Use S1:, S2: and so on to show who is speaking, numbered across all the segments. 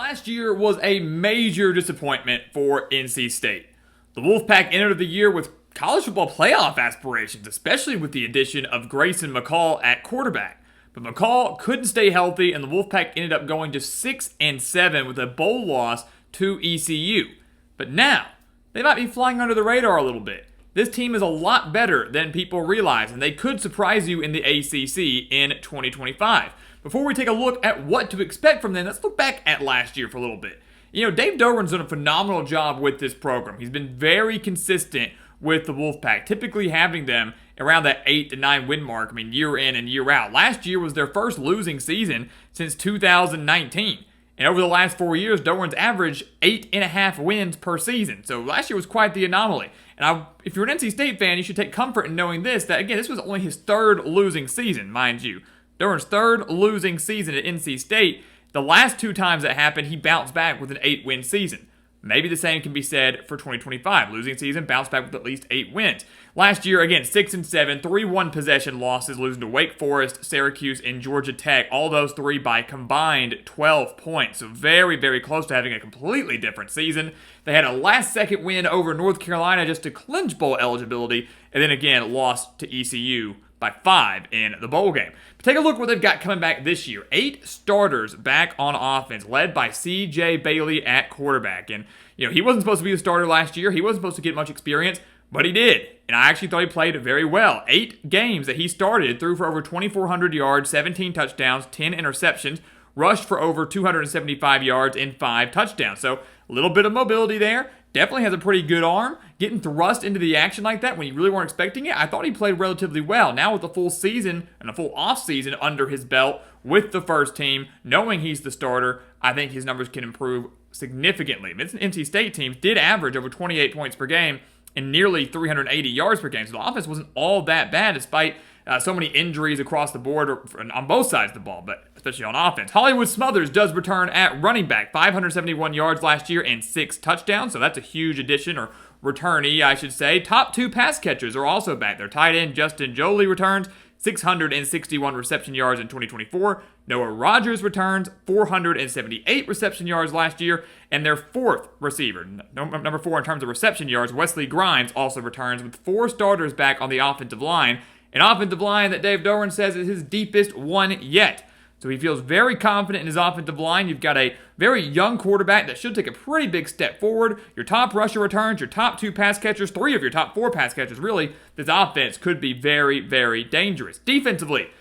S1: last year was a major disappointment for NC State. The Wolfpack entered the year with college football playoff aspirations, especially with the addition of Grayson McCall at quarterback. But McCall couldn't stay healthy, and the Wolfpack ended up going to 6-7 with a bowl loss to ECU. But now, they might be flying under the radar a little bit. This team is a lot better than people realize, and they could surprise you in the ACC in 2025. Before we take a look at what to expect from them, let's look back at last year for a little bit. You know, Dave Doeren's done a phenomenal job with this program. He's been very consistent with the Wolfpack, typically having them around that 8 to 9 win mark, year in and year out. Last year was their first losing season since 2019. And over the last 4 years, Doeren's averaged 8.5 wins per season. So last year was quite the anomaly. And if you're an NC State fan, you should take comfort in knowing that again, this was only his third losing season, mind you. Doeren's third losing season at NC State. The last 2 times that happened, he bounced back with an 8-win season. Maybe the same can be said for 2025. Losing season, bounced back with at least 8 wins. Last year, again, 6-7, 3 1-possession losses, losing to Wake Forest, Syracuse, and Georgia Tech. All those 3 by combined 12 points. So very, very close to having a completely different season. They had a last-second win over North Carolina just to clinch bowl eligibility, and then again lost to ECU by 5 in the bowl game. But take a look what they've got coming back this year. 8 starters back on offense, led by C.J. Bailey at quarterback. And, he wasn't supposed to be the starter last year. He wasn't supposed to get much experience, but he did. And I actually thought he played very well. 8 games that he started, threw for over 2,400 yards, 17 touchdowns, 10 interceptions, rushed for over 275 yards and 5 touchdowns. So a little bit of mobility there. Definitely has a pretty good arm. Getting thrust into the action like that when you really weren't expecting it, I thought he played relatively well. Now with a full season and a full offseason under his belt with the first team, knowing he's the starter, I think his numbers can improve significantly. NC State teams did average over 28 points per game and nearly 380 yards per game. So the offense wasn't all that bad despite so many injuries across the board on both sides of the ball, but especially on offense. Hollywood Smothers does return at running back. 571 yards last year and 6 touchdowns, so that's a huge addition, or returnee, I should say. Top 2 pass catchers are also back. Their tight end, Justin Jolie, returns 661 reception yards in 2024. Noah Rogers returns 478 reception yards last year. And their 4th receiver, number 4 in terms of reception yards, Wesley Grimes, also returns with 4 starters back on the offensive line. An offensive line that Dave Doeren says is his deepest one yet. So he feels very confident in his offensive line. You've got a very young quarterback that should take a pretty big step forward. Your top rusher returns, your top 2 pass catchers, 3 of your top 4 pass catchers. Really, this offense could be very, very dangerous. Defensively,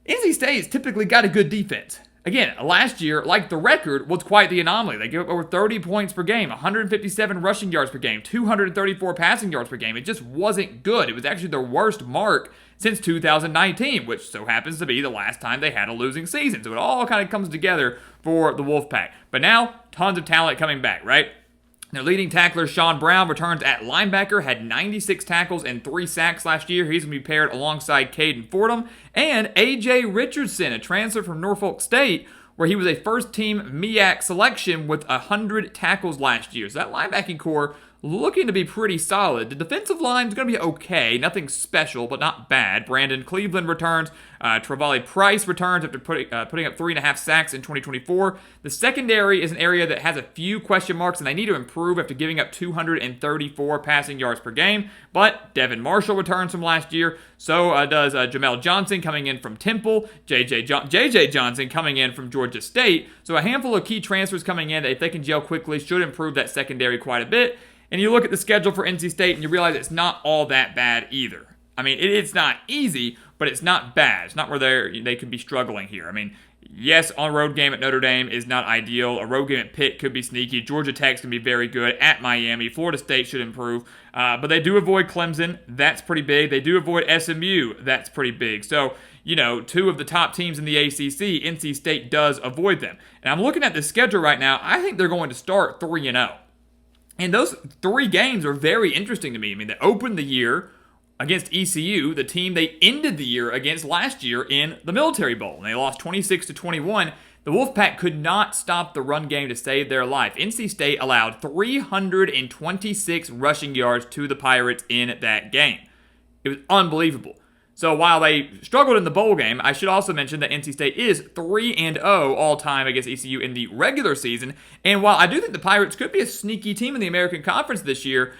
S1: NC State's typically got a good defense. Again, last year, like the record, was quite the anomaly. They gave up over 30 points per game, 157 rushing yards per game, 234 passing yards per game. It just wasn't good. It was actually their worst mark since 2019, which so happens to be the last time they had a losing season. So it all kind of comes together for the Wolfpack. But now, tons of talent coming back, right? Their leading tackler, Sean Brown, returns at linebacker, had 96 tackles and 3 sacks last year. He's going to be paired alongside Caden Fordham. And A.J. Richardson, a transfer from Norfolk State, where he was a first-team MEAC selection with 100 tackles last year. So that linebacking core looking to be pretty solid. The defensive line is going to be okay. Nothing special, but not bad. Brandon Cleveland returns. Travali Price returns after putting up 3.5 sacks in 2024. The secondary is an area that has a few question marks, and they need to improve after giving up 234 passing yards per game. But Devin Marshall returns from last year. So does Jamel Johnson coming in from Temple. J.J. Johnson coming in from Georgia State. So a handful of key transfers coming in that, if they can gel quickly, should improve that secondary quite a bit. And you look at the schedule for NC State and you realize it's not all that bad either. It's not easy, but it's not bad. It's not where they could be struggling here. Yes, on a road game at Notre Dame is not ideal. A road game at Pitt could be sneaky. Georgia Tech's going to be very good at Miami. Florida State should improve. But they do avoid Clemson. That's pretty big. They do avoid SMU. That's pretty big. So, 2 of the top teams in the ACC, NC State does avoid them. And I'm looking at the schedule right now. I think they're going to start 3-0. And those 3 games are very interesting to me. They opened the year against ECU, the team they ended the year against last year in the Military Bowl. And they lost 26-21. The Wolfpack could not stop the run game to save their life. NC State allowed 326 rushing yards to the Pirates in that game. It was unbelievable. So while they struggled in the bowl game, I should also mention that NC State is 3-0 all-time against ECU in the regular season. And while I do think the Pirates could be a sneaky team in the American Conference this year,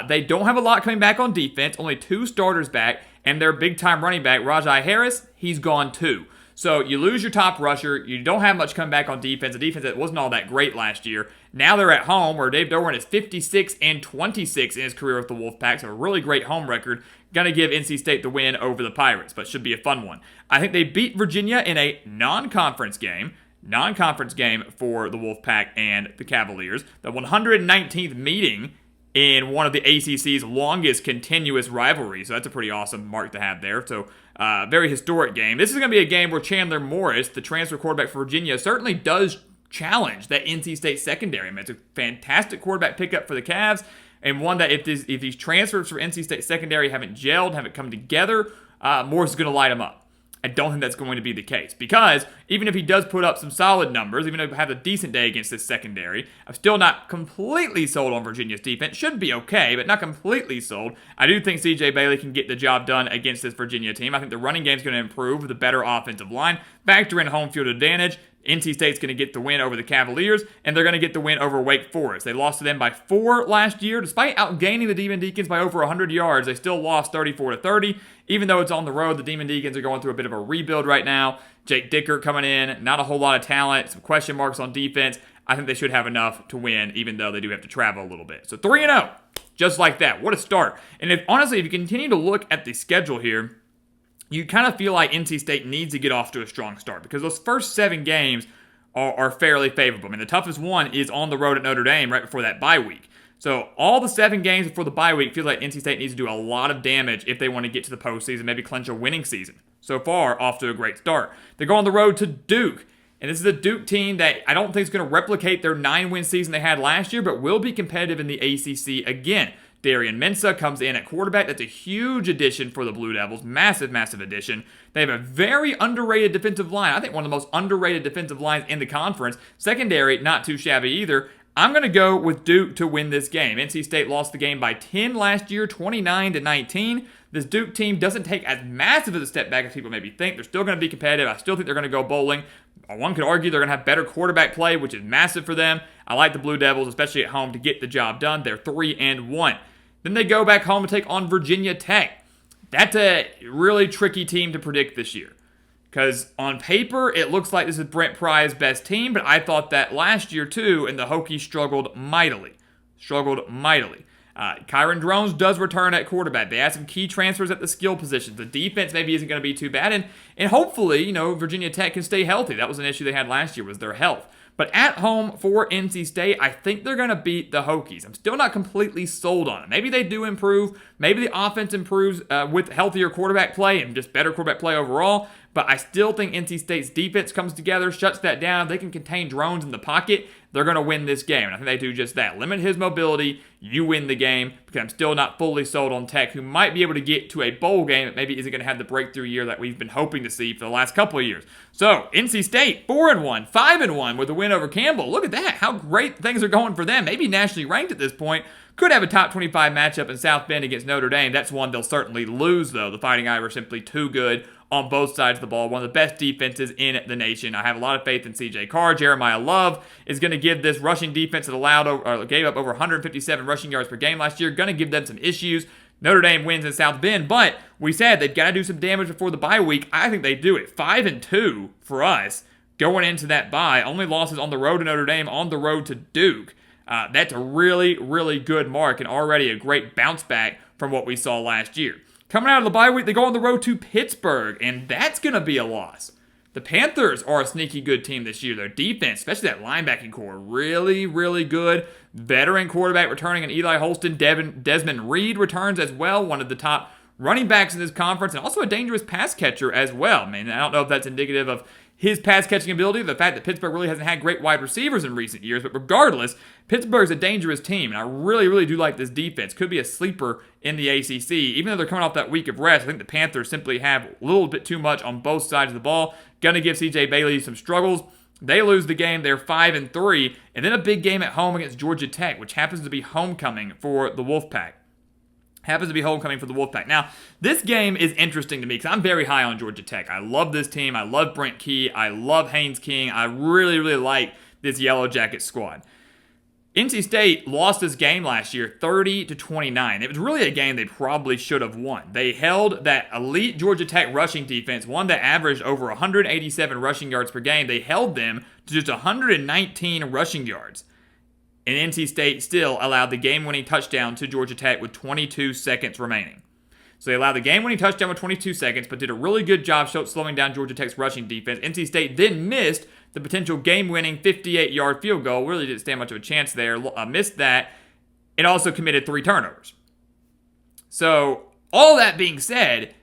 S1: they don't have a lot coming back on defense, only 2 starters back, and their big-time running back, Rajai Harris, he's gone too. So you lose your top rusher. You don't have much coming back on defense. A defense that wasn't all that great last year. Now they're at home, where Dave Doeren is 56-26 in his career with the Wolfpack. So a really great home record. Going to give NC State the win over the Pirates, but should be a fun one. I think they beat Virginia in a non-conference game. Non-conference game for the Wolfpack and the Cavaliers. The 119th meeting in one of the ACC's longest continuous rivalries. So that's a pretty awesome mark to have there. So very historic game. This is going to be a game where Chandler Morris, the transfer quarterback for Virginia, certainly does challenge that NC State secondary. I mean, it's a fantastic quarterback pickup for the Cavs, and one that if these transfers for NC State secondary haven't gelled, haven't come together, Morris is going to light them up. I don't think that's going to be the case, because even if he does put up some solid numbers, even if he has a decent day against this secondary, I'm still not completely sold on Virginia's defense. Should be okay, but not completely sold. I do think C.J. Bailey can get the job done against this Virginia team. I think the running game is going to improve with a better offensive line. Factor in home field advantage. NC State's going to get the win over the Cavaliers, and they're going to get the win over Wake Forest. They lost to them by 4 last year. Despite outgaining the Demon Deacons by over 100 yards, they still lost 34-30. Even though it's on the road, the Demon Deacons are going through a bit of a rebuild right now. Jake Dicker coming in, not a whole lot of talent, some question marks on defense. I think they should have enough to win, even though they do have to travel a little bit. So 3-0, just like that. What a start. And honestly, if you continue to look at the schedule here, you kind of feel like NC State needs to get off to a strong start, because those first 7 games are fairly favorable. I mean, the toughest one is on the road at Notre Dame right before that bye week. So all the 7 games before the bye week feel like NC State needs to do a lot of damage if they want to get to the postseason, maybe clinch a winning season. So far, off to a great start. They go on the road to Duke, and this is a Duke team that I don't think is going to replicate their 9-win season they had last year, but will be competitive in the ACC again. Darian Mensah comes in at quarterback. That's a huge addition for the Blue Devils. Massive, massive addition. They have a very underrated defensive line. I think one of the most underrated defensive lines in the conference. Secondary, not too shabby either. I'm going to go with Duke to win this game. NC State lost the game by 10 last year, 29-19. This Duke team doesn't take as massive of a step back as people maybe think. They're still going to be competitive. I still think they're going to go bowling. One could argue they're going to have better quarterback play, which is massive for them. I like the Blue Devils, especially at home, to get the job done. They're 3-1. Then they go back home and take on Virginia Tech. That's a really tricky team to predict this year, because on paper, it looks like this is Brent Pry's best team, but I thought that last year too, and the Hokies struggled mightily. Kyron Drones does return at quarterback. They have some key transfers at the skill positions. The defense maybe isn't going to be too bad, and hopefully, Virginia Tech can stay healthy. That was an issue they had last year, was their health. But at home for NC State, I think they're going to beat the Hokies. I'm still not completely sold on it. Maybe they do improve. Maybe the offense improves with healthier quarterback play and just better quarterback play overall. But I still think NC State's defense comes together, shuts that down. They can contain Drones in the pocket. They're going to win this game. And I think they do just that. Limit his mobility. You win the game, because I'm still not fully sold on Tech, who might be able to get to a bowl game that maybe isn't going to have the breakthrough year that we've been hoping to see for the last couple of years. So, NC State, 4-1, 5-1 with a win over Campbell. Look at that. How great things are going for them. Maybe nationally ranked at this point. Could have a top 25 matchup in South Bend against Notre Dame. That's one they'll certainly lose, though. The Fighting Irish are simply too good on both sides of the ball. One of the best defenses in the nation. I have a lot of faith in C.J. Carr. Jeremiah Love is going to give this rushing defense that gave up over 157 rushing yards per game last year, going to give them some issues. Notre Dame wins in South Bend, but we said they've got to do some damage before the bye week. I think they do it. 5-2 for us going into that bye. Only losses on the road to Notre Dame, on the road to Duke. That's a really, really good mark, and already a great bounce back from what we saw last year. Coming out of the bye week, they go on the road to Pittsburgh, and that's going to be a loss. The Panthers are a sneaky good team this year. Their defense, especially that linebacking core, really, really good. Veteran quarterback returning in Eli Holston. Desmond Reed returns as well, one of the top running backs in this conference, and also a dangerous pass catcher as well. I mean, I don't know if that's indicative of his pass-catching ability, the fact that Pittsburgh really hasn't had great wide receivers in recent years, but regardless, Pittsburgh's a dangerous team, and I really, really do like this defense. Could be a sleeper in the ACC. Even though they're coming off that week of rest, I think the Panthers simply have a little bit too much on both sides of the ball. Gonna give C.J. Bailey some struggles. They lose the game. They're 5-3, and then a big game at home against Georgia Tech, which happens to be homecoming for the Wolfpack. Happens to be homecoming for the Wolfpack. Now, this game is interesting to me because I'm very high on Georgia Tech. I love this team. I love Brent Key. I love Haynes King. I really, really like this Yellow Jacket squad. NC State lost this game last year 30-29. It was really a game they probably should have won. They held that elite Georgia Tech rushing defense, one that averaged over 187 rushing yards per game. They held them to just 119 rushing yards. And NC State still allowed the game-winning touchdown to Georgia Tech with 22 seconds remaining. So they allowed the game-winning touchdown with 22 seconds, but did a really good job slowing down Georgia Tech's rushing defense. NC State then missed the potential game-winning 58-yard field goal. Really didn't stand much of a chance there. Missed that. It also committed 3 turnovers. So all that being said,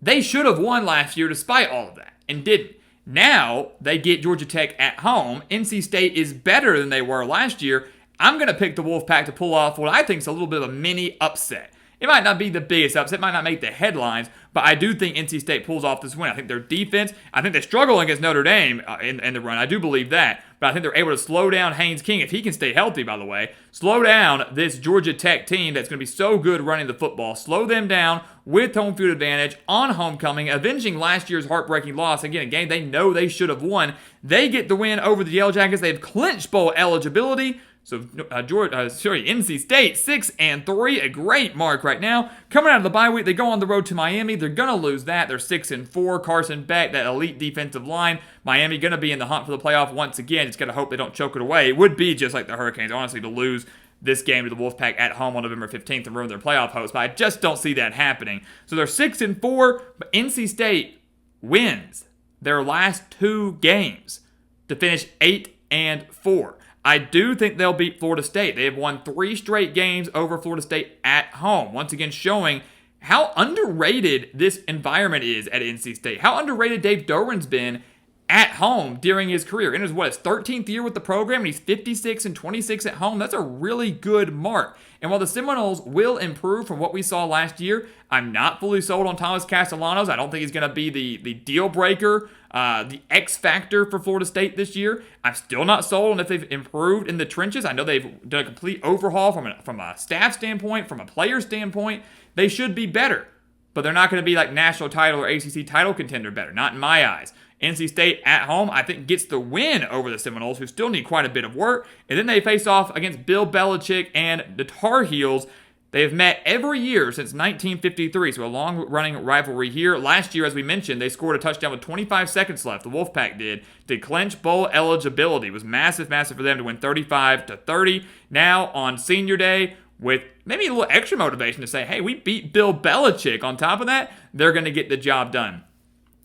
S1: they should have won last year despite all of that, and didn't. Now they get Georgia Tech at home. NC State is better than they were last year. I'm going to pick the Wolfpack to pull off what I think is a little bit of a mini upset. It might not be the biggest upset, might not make the headlines, but I do think NC State pulls off this win. I think their defense, I think they struggle against Notre Dame in the run. I do believe that, but I think they're able to slow down Haynes King, if he can stay healthy, by the way, slow down this Georgia Tech team that's going to be so good running the football, slow them down with home field advantage on homecoming, avenging last year's heartbreaking loss. Again, a game they know they should have won. They get the win over the Yellow Jackets. They've clinched bowl eligibility. So, NC State, 6-3, a great mark right now. Coming out of the bye week, they go on the road to Miami. They're going to lose that. They're 6-4. Carson Beck, that elite defensive line. Miami going to be in the hunt for the playoff once again. Just got to hope they don't choke it away. It would be just like the Hurricanes, honestly, to lose this game to the Wolfpack at home on November 15th and ruin their playoff hopes, but I just don't see that happening. So they're 6-4, but NC State wins their last 2 games to finish 8-4. I do think they'll beat Florida State. They have won 3 straight games over Florida State at home. Once again, showing how underrated this environment is at NC State. How underrated Dave Doeren's been at home during his career. In his 13th year with the program, and he's 56-26 at home. That's a really good mark. And while the Seminoles will improve from what we saw last year, I'm not fully sold on Thomas Castellanos. I don't think he's going to be the deal breaker, the X factor for Florida State this year. I'm still not sold on if they've improved in the trenches. I know they've done a complete overhaul from a staff standpoint, from a player standpoint. They should be better, but they're not going to be like national title or ACC title contender better, not in my eyes. NC State at home, I think, gets the win over the Seminoles, who still need quite a bit of work. And then they face off against Bill Belichick and the Tar Heels. They have met every year since 1953, so a long-running rivalry here. Last year, as we mentioned, they scored a touchdown with 25 seconds left. The Wolfpack did to clinch bowl eligibility. It was massive for them to win 35-30. Now, on Senior Day, with maybe a little extra motivation to say, hey, we beat Bill Belichick. On top of that, they're going to get the job done.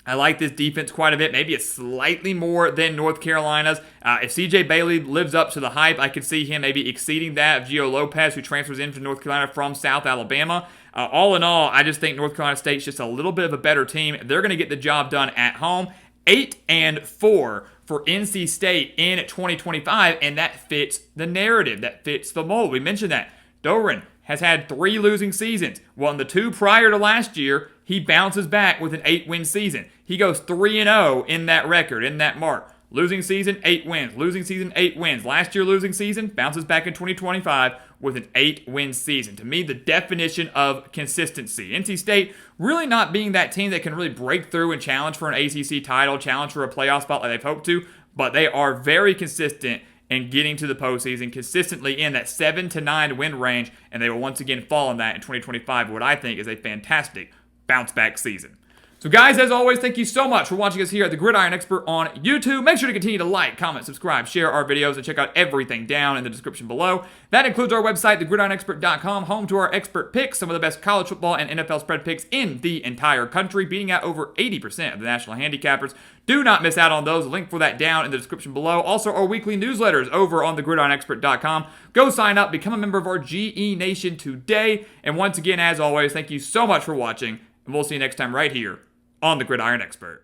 S1: I like this defense quite a bit, maybe a slightly more than North Carolina's. If C.J. Bailey lives up to the hype, I could see him maybe exceeding that of Gio Lopez, who transfers in from North Carolina from South Alabama. All in all, I just think North Carolina State's just a little bit of a better team. They're going to get the job done at home. 8-4 for NC State in 2025, and that fits the narrative. That fits the mold. We mentioned that. Doeren has had 3 losing seasons. Well, in the 2 prior to last year, he bounces back with an 8-win season. He goes 3-0 in that record, in that mark. Losing season, 8 wins. Losing season, 8 wins. Last year, losing season, bounces back in 2025 with an 8-win season. To me, the definition of consistency. NC State really not being that team that can really break through and challenge for an ACC title, challenge for a playoff spot like they've hoped to, but they are very consistent and getting to the postseason, consistently in that 7-9 win range, and they will once again fall in that in 2025, what I think is a fantastic bounce-back season. So guys, as always, thank you so much for watching us here at the Gridiron Expert on YouTube. Make sure to continue to like, comment, subscribe, share our videos, and check out everything down in the description below. That includes our website, thegridironexpert.com, home to our expert picks, some of the best college football and NFL spread picks in the entire country, beating out over 80% of the national handicappers. Do not miss out on those. A link for that down in the description below. Also, our weekly newsletters over on thegridironexpert.com. Go sign up, become a member of our GE Nation today. And once again, as always, thank you so much for watching, and we'll see you next time right here on The Gridiron Expert.